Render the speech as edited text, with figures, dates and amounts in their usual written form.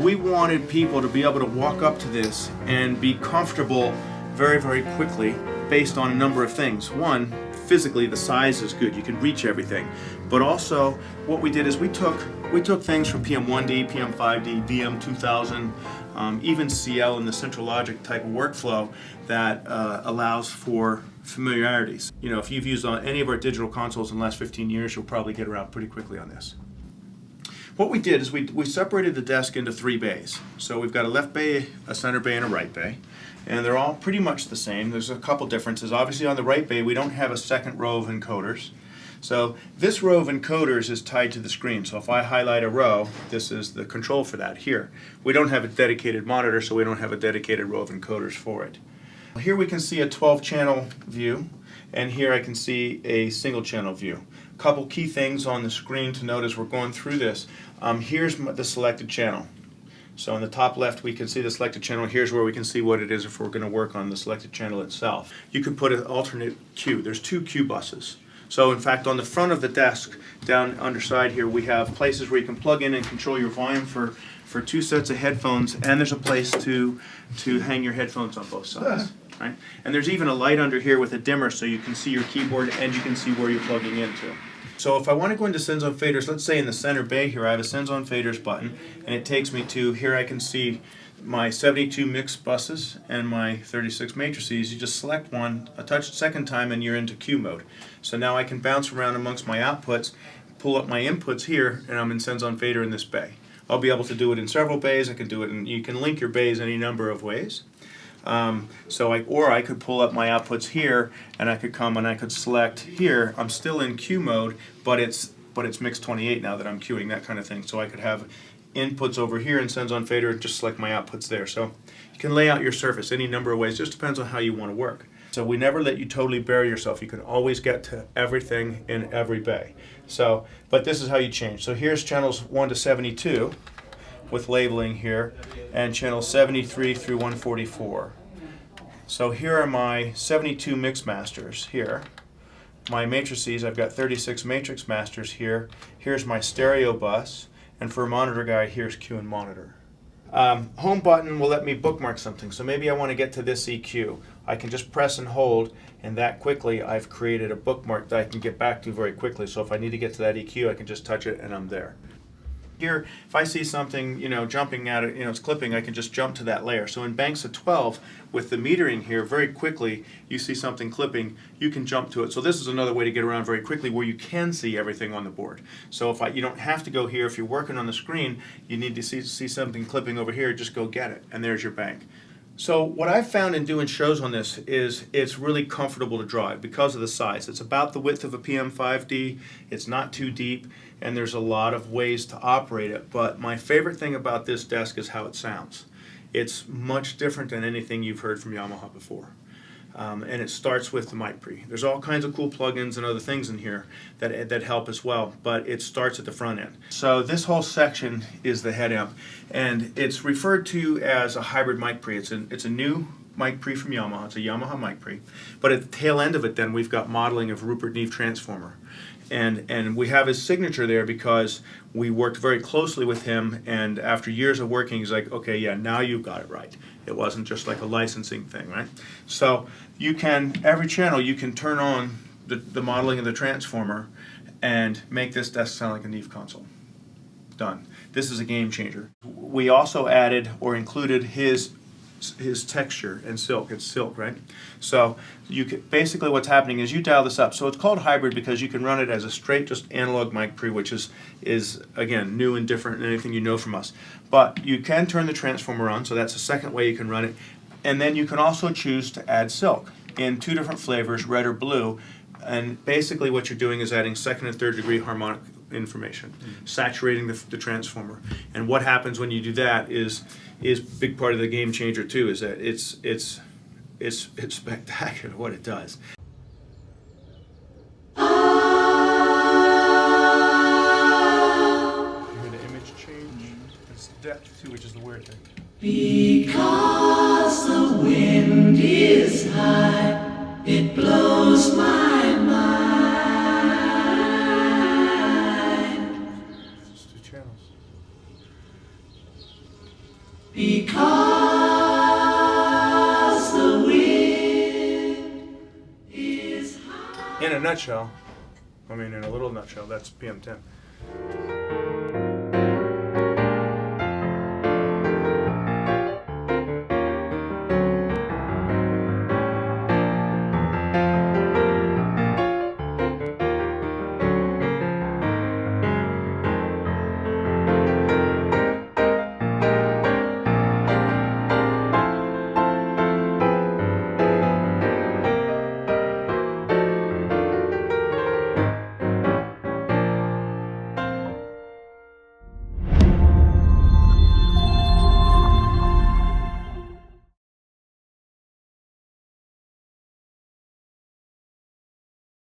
we wanted people to be able to walk up to this and be comfortable very, very quickly based on a number of things. One, physically the size is good, you can reach everything. But also what we did is we took things from PM1D, PM5D, VM2000, even CL in the central logic type of workflow that allows for familiarities. You know, if you've used on any of our digital consoles in the last 15 years, you'll probably get around pretty quickly on this. What we did is we separated the desk into 3 bays. So we've got a left bay, a center bay, and a right bay. And they're all pretty much the same. There's a couple differences. Obviously on the right bay, we don't have a second row of encoders. So this row of encoders is tied to the screen. So if I highlight a row, this is the control for that here. We don't have a dedicated monitor, so we don't have a dedicated row of encoders for it. Here we can see a 12-channel view, and here I can see a single-channel view. A couple key things on the screen to note as we're going through this. Here's the selected channel. So in the top left we can see the selected channel. Here's where we can see what it is if we're going to work on the selected channel itself. You can put an alternate Q. There's 2 Q buses. So in fact on the front of the desk down underside here we have places where you can plug in and control your volume for 2 sets of headphones, and there's a place to hang your headphones on both sides. Right? And there's even a light under here with a dimmer so you can see your keyboard and you can see where you're plugging into. So if I want to go into sends on faders, let's say in the center bay here I have a sends on faders button, and it takes me to here. I can see my 72 mixed buses and my 36 matrices. You just select one, a touch the second time, and you're into Q mode. So now I can bounce around amongst my outputs, pull up my inputs here, and I'm in sends on fader in this bay. I'll be able to do it in several bays. I can do it in, you can link your bays any number of ways. Or I could pull up my outputs here, and I could come and I could select here. I'm still in Q mode, but it's mix 28 now that I'm queuing, that kind of thing. So I could have inputs over here and sends on fader and just select my outputs there. So you can lay out your surface any number of ways. Just depends on how you want to work. So we never let you totally bury yourself. You can always get to everything in every bay. So, but this is how you change. So here's channels 1 to 72 with labeling here, and channel 73 through 144. So here are my 72 mix masters here. My matrices, I've got 36 matrix masters here. Here's my stereo bus, and for a monitor guide, here's Q and monitor. Home button will let me bookmark something. So maybe I want to get to this EQ. I can just press and hold, and that quickly I've created a bookmark that I can get back to very quickly. So if I need to get to that EQ, I can just touch it and I'm there. Here, if I see something, you know, jumping at it, you know, it's clipping, I can just jump to that layer. So in banks of 12, with the metering here, very quickly, you see something clipping, you can jump to it. So this is another way to get around very quickly where you can see everything on the board. So you don't have to go here. If you're working on the screen, you need to see something clipping over here, just go get it, and there's your bank. So what I've found in doing shows on this is it's really comfortable to drive because of the size. It's about the width of a PM5D, it's not too deep, and there's a lot of ways to operate it. But my favorite thing about this desk is how it sounds. It's much different than anything you've heard from Yamaha before. And it starts with the mic pre. There's all kinds of cool plugins and other things in here that help as well, but it starts at the front end. So this whole section is the head amp, and it's referred to as a hybrid mic pre. It's a new mic pre from Yamaha. It's a Yamaha mic pre, but at the tail end of it then we've got modeling of Rupert Neve transformer. And we have his signature there because we worked very closely with him, and after years of working, he's like, okay, yeah, now you've got it right. It wasn't just like a licensing thing, right? So you can, every channel, you can turn on the modeling of the transformer and make this desk sound like a Neve console. Done. This is a game changer. We also added or included his texture and silk. It's silk, right? So you can, basically what's happening is you dial this up. So it's called hybrid because you can run it as a straight just analog mic pre, which is again new and different than anything you know from us. But you can turn the transformer on, so that's the second way you can run it. And then you can also choose to add silk in 2 different flavors, red or blue. And basically what you're doing is adding second and third degree harmonic information, saturating the transformer. And what happens when you do that is a big part of the game changer too, is that it's spectacular what it does. You hear the image change? It's depth too, which is the weird thing. Because the wind is high, it blows my mind. It's 2 channels. because the wind is high. In a nutshell, I mean in a little nutshell, that's PM10.